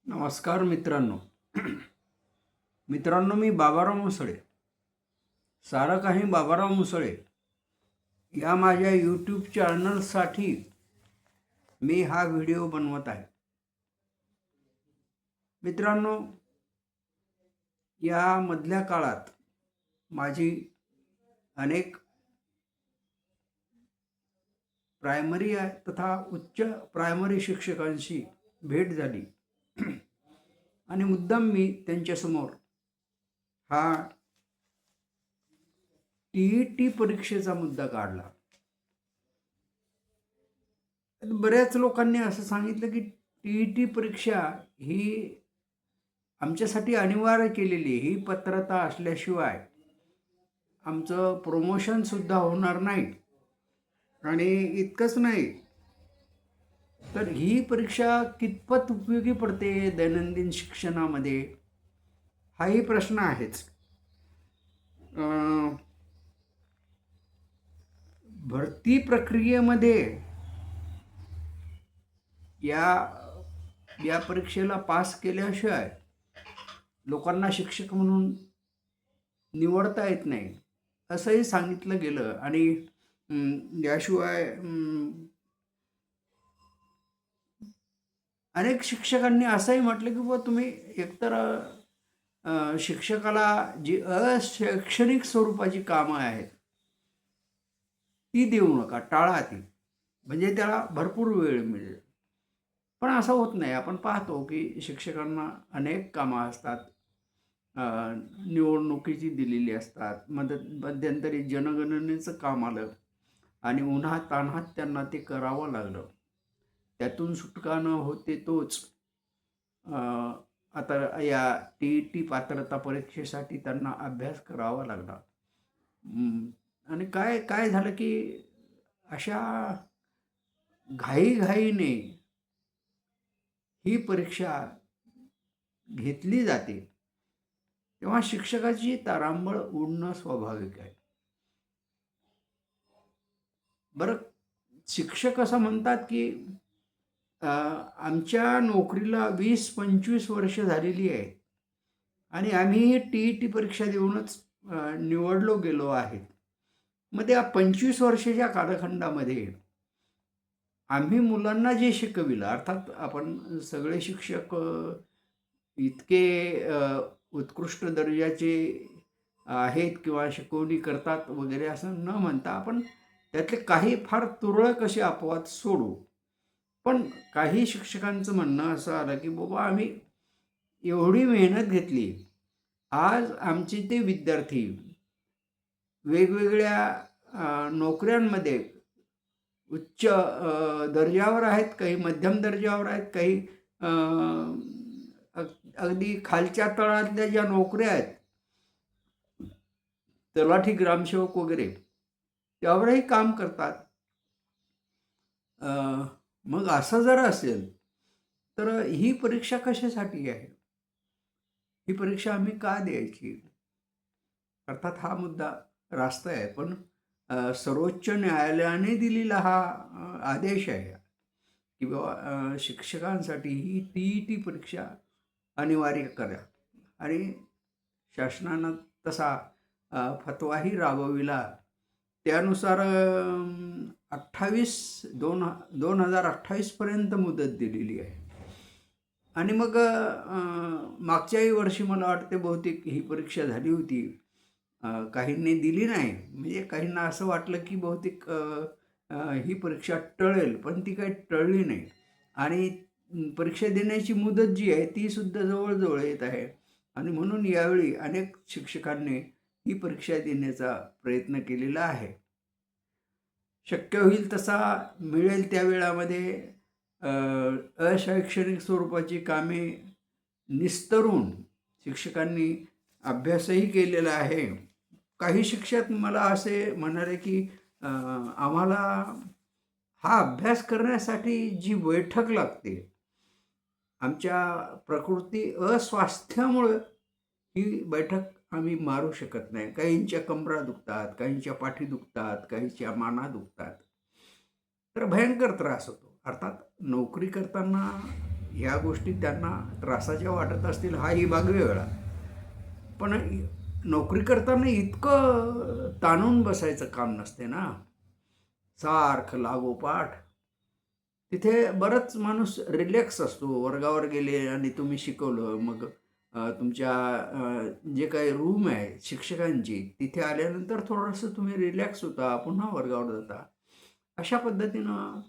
नमस्कार मित्रांनो. मी बाबाराव मुसळे. सारं काही बाबाराव मुसळे या माझ्या यूट्यूब चॅनलसाठी मी हा व्हिडिओ बनवत आहे. मित्रांनो, या मधल्या काळात माझी अनेक प्रायमरी तथा उच्च प्रायमरी शिक्षकांशी भेट झाली आणि मुद्दाम मी त्यांच्यासमोर हा TET परीक्षेचा मुद्दा काढला. बऱ्याच लोकांनी असं सांगितलं की TET परीक्षा ही आमच्यासाठी अनिवार्य केलेली, ही पात्रता असल्याशिवाय आमचं प्रमोशनसुद्धा होणार नाही. आणि इतकंच नाही तर ही परीक्षा कितपत उपयोगी पडते दैनंदिन शिक्षणामध्ये, हाही प्रश्न आहेच. भरती प्रक्रियेमध्ये या परीक्षेला पास केल्याशिवाय लोकांना शिक्षक म्हणून निवडता येत नाही असंही सांगितलं गेलं. आणि याशिवाय अनेक शिक्षकांनी असंही म्हटलं की बुवा तुम्ही एकतर शिक्षकाला जी अशैक्षणिक स्वरूपाची कामं आहेत ती देऊ नका, टाळा ती, म्हणजे त्याला भरपूर वेळ मिळेल. पण असं होत नाही. आपण पाहतो की शिक्षकांना अनेक कामं असतात, निवडणुकीची दिलेली असतात, मध्यंतरी जनगणनेचं काम आलं आणि उन्हात तान्हात त्यांना ते करावं लागलं. त्यातून सुटका न होते तोच आता या TET पात्रता परीक्षेसाठी त्यांना अभ्यास करावा लागला. आणि काय काय झालं की अशा घाईघाईने ही परीक्षा घेतली जाते तेव्हा शिक्षकाची तारांबळ उडणं स्वाभाविक आहे. बरं, शिक्षक असं म्हणतात की आमच्या नोकरीला 20-25 वर्ष झालेली आहेत आणि आम्ही TET परीक्षा देऊनच निवडलो गेलो आहेत. मग त्या 25 वर्षाच्या कालखंडामध्ये आम्ही मुलांना जे शिकविलं, अर्थात आपण सगळे शिक्षक इतके उत्कृष्ट दर्जाचे आहेत किंवा शिकवणी करतात वगैरे असं न म्हणता आपण त्यातले काही फार तुरळक असे अपवाद सोडू. पण काही शिक्षकांचं म्हणणं असं आलं की बाबा आम्ही एवढी मेहनत घेतली, आज आमचे ते विद्यार्थी वेगवेगळ्या नोकऱ्यांमध्ये उच्च दर्जावर आहेत, काही मध्यम दर्जावर आहेत, काही अगदी खालच्या तळातल्या ज्या नोकऱ्या आहेत, तलाठी, ग्रामसेवक वगैरे, त्यावरही काम करतात. मग असं जर असेल तर ही परीक्षा कशासाठी आहे? ही परीक्षा आम्ही का द्यायची? अर्थात हा मुद्दा रास्त आहे, पण सर्वोच्च न्यायालयाने दिलेला हा आदेश आहे की बाबा शिक्षकांसाठी ही TET परीक्षा अनिवार्य करा. आणि शासनानं तसा फतवाही राबविला. त्यानुसार 2028 पर्यंत मुदत दिलेली आहे. आणि मग मागच्याही वर्षी मला वाटते बहुतेक ही परीक्षा झाली होती. काहींनी दिली नाही, म्हणजे काहींना असं वाटलं की बहुतेक ही परीक्षा टळेल, पण ती काही टळली नाही. आणि परीक्षा देण्याची मुदत जी आहे ती सुद्धा जवळजवळ येत आहे. आणि म्हणून यावेळी अनेक शिक्षकांनी ही परीक्षा देण्याचा प्रयत्न केलेला आहे. शक्य होईल तसा मिळेल त्या वेळामध्ये अशैक्षणिक स्वरूपाची कामे निस्तरून शिक्षकांनी अभ्यासही केलेला आहे. काही शिक्षक मला असे म्हणाले की आम्हाला हा अभ्यास करण्यासाठी जी बैठक लागते, आमच्या प्रकृती अस्वास्थ्यामुळं ही बैठक आम्ही मारू शकत नाही. काहींच्या कमरा दुखतात, काहींच्या पाठी दुखतात, काहींच्या माना दुखतात, तर भयंकर त्रास होतो. अर्थात नोकरी करताना ह्या गोष्टी त्यांना त्रासाच्या वाटत असतील हाही भाग वेगळा. पण नोकरी करताना इतकं ताणून बसायचं काम नसते ना, सारखं लागोपाठ. तिथे बराच माणूस रिलॅक्स असतो. वर्गावर गेले आणि तुम्ही शिकवलं, मग तुमच्या जे काही रूम आहे शिक्षकांची, तिथे आल्यानंतर थोडंसं तुम्ही रिलॅक्स होता, पुन्हा वर्गावर जाता. अशा पद्धतीनं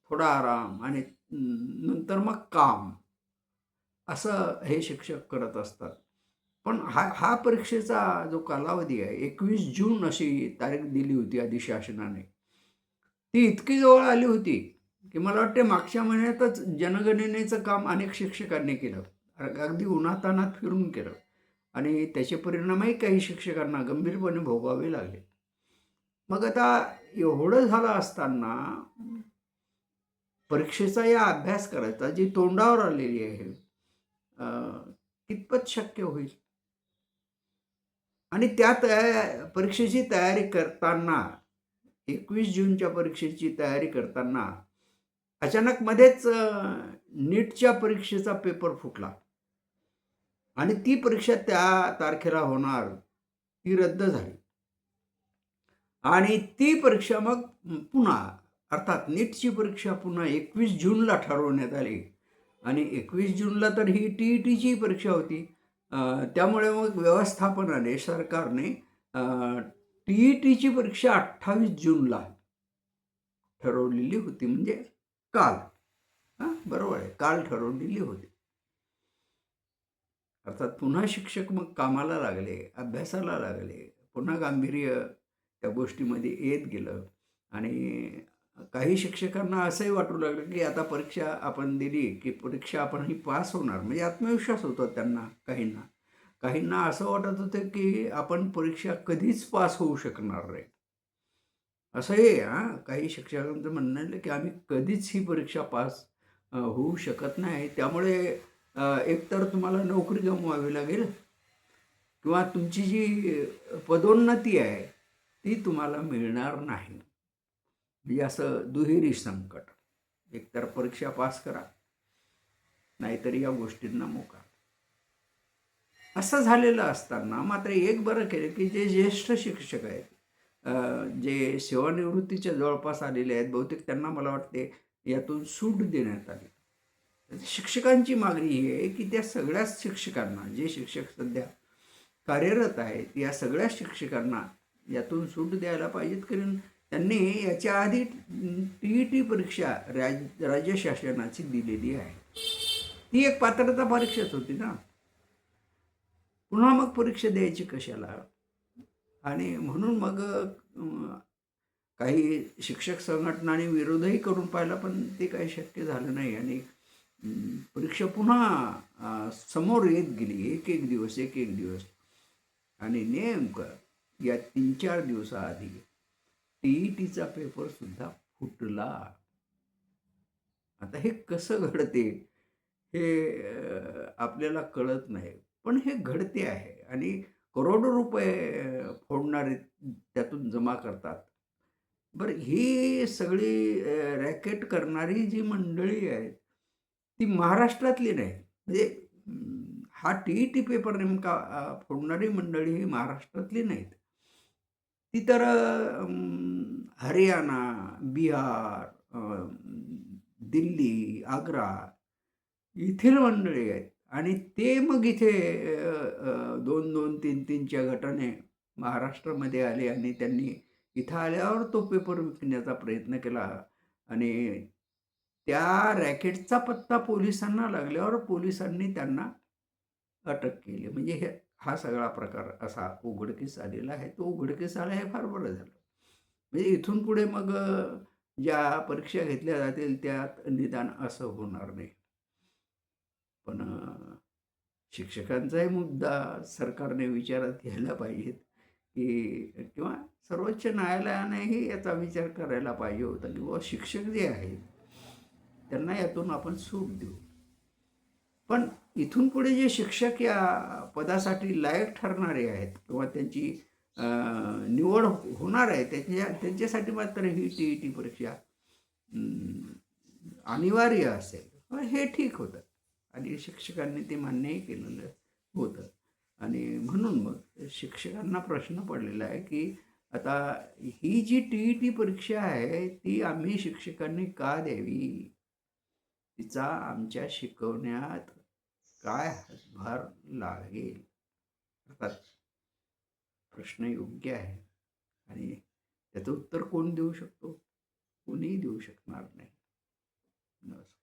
थोडा आराम आणि नंतर मग काम, असं हे शिक्षक करत असतात. पण हा हा परीक्षेचा जो कालावधी आहे, 21 जून अशी तारीख दिली होती आधी शासनाने. ती इतकी जवळ आली होती, की मला वाटते मागच्या महिन्यातच जनगणनेचं काम अनेक शिक्षकांनी केलं. अगदी उन्हातान्हात फिरून केलं आणि त्याचे परिणामही काही शिक्षकांना गंभीरपणे भोगावे लागले. मग आता एवढं झालं असताना परीक्षेचा या अभ्यास करायचा जी तोंडावर आलेली आहे, कितपत शक्य होईल? आणि त्या परीक्षेची तयारी करताना, 21 जूनच्या परीक्षेची तयारी करताना अचानक मध्येच नीटच्या परीक्षेचा पेपर फुटला आणि ती परीक्षा त्या तारखेला होणार, ती रद्द झाली. आणि ती परीक्षा मग पुन्हा, अर्थात नीटची परीक्षा पुन्हा 21 जूनला ठरवण्यात आली आणि 21 जूनला तर ही TETची परीक्षा होती. त्यामुळे मग व्यवस्थापनाने, सरकारने TETची परीक्षा 28 जूनला ठरवलेली होती, म्हणजे काल. बरोबर आहे, काल ठरवलेली होती. अर्थात पुन्हा शिक्षक मग कामाला लागले, अभ्यासाला लागले, पुन्हा गांभीर्य त्या गोष्टीमध्ये येत गेलं आणि काही शिक्षकांना असंही वाटू लागलं की आता परीक्षा आपण दिली की परीक्षा आपण ही पास होणार, म्हणजे आत्मविश्वास होता त्यांना. काहींना काहींना असं वाटत होतं की आपण परीक्षा कधीच पास होऊ शकणार नाही. असंही काही शिक्षकांचं म्हणणं आहे की आम्ही कधीच ही परीक्षा पास होऊ शकत नाही. त्यामुळे एकतर तुम्हाला नोकरी गमवावी लागेल किंवा तुमची जी पदोन्नती आहे ती तुम्हाला मिळणार नाही. म्हणजे असं दुहेरी संकट. एकतर परीक्षा पास करा, नाहीतर या गोष्टींना मोका. असं झालेलं असताना मात्र एक बरं केलं की जे ज्येष्ठ शिक्षक आहेत, जे सेवानिवृत्तीच्या जवळपास आलेले आहेत, बहुतेक त्यांना मला वाटते यातून सूट देण्यात आली. शिक्षकांची मागणी ही आहे की त्या सगळ्याच शिक्षकांना, जे शिक्षक सध्या कार्यरत आहेत, या सगळ्या शिक्षकांना यातून सूट द्यायला पाहिजेत. कारण त्यांनी याच्या आधी TET परीक्षा राज्य शासनाची दिलेली आहे. ती एक पात्रता परीक्षाच होती ना. पुन्हा मग परीक्षा द्यायची कशाला? आणि म्हणून मग काही शिक्षक संघटनांनी विरोधही करून पाहिला, पण ते काही शक्य झालं नाही आणि परीक्षा पुन्हा समोर येत गेली, एक एक दिवस. आणि नेमकं या 3-4 दिवसाआधी TETचा पेपर सुद्धा फुटला. आता हे कसं घडते हे आपल्याला कळत नाही, पण हे घडते आहे आणि करोडो रुपये फोडणारे त्यातून जमा करतात. बरं, ही सगळी रॅकेट करणारी जी मंडळी आहेत ती महाराष्ट्रातली नाही. म्हणजे हा TET पेपर नेमका फोडणारी मंडळी ही महाराष्ट्रातली नाहीत. ती तर हरियाणा, बिहार, दिल्ली, आग्रा इथील मंडळी आहेत आणि ते मग इथे 2-2, 3-3च्या गटाने महाराष्ट्रामध्ये आले आणि त्यांनी इथं आल्यावर तो पेपर विकण्याचा प्रयत्न केला आणि त्या रॅकेटचा पत्ता पोलिसांना लागल्यावर पोलिसांनी त्यांना अटक केली. म्हणजे हा सगळा प्रकार असा उघडकीस आलेला आहे. तो उघडकीस आला हे फार बरं झालं. म्हणजे इथून पुढे मग ज्या परीक्षा घेतल्या जातील त्यात निदान असं होणार नाही. पण शिक्षकांचाही मुद्दा सरकारने विचारात घ्यायला पाहिजेत की किंवा सर्वोच्च न्यायालयानेही याचा विचार करायला पाहिजे होता की बाबा शिक्षक जे आहेत त्यांना यातून आपण सूट देऊ. पण इथून पुढे जे शिक्षक या पदासाठी लायक ठरणारे आहेत किंवा त्यांची निवड होणार आहे त्यांच्यासाठी मात्र ही TET परीक्षा अनिवार्य असेल. हे ठीक होतं आणि शिक्षकांनी ते मान्यही केलेलं होतं. आणि म्हणून मग शिक्षकांना प्रश्न पडलेला आहे की आता ही जी टी परीक्षा आहे ती आम्ही शिक्षकांनी का द्यावी? तिचा आमच्या शिकवण्यात काय हातभार लागेल? अर्थात प्रश्न योग्य आहे आणि त्याचं उत्तर कोण देऊ शकतो? कोणीही देऊ शकणार नाही. नमस्कार.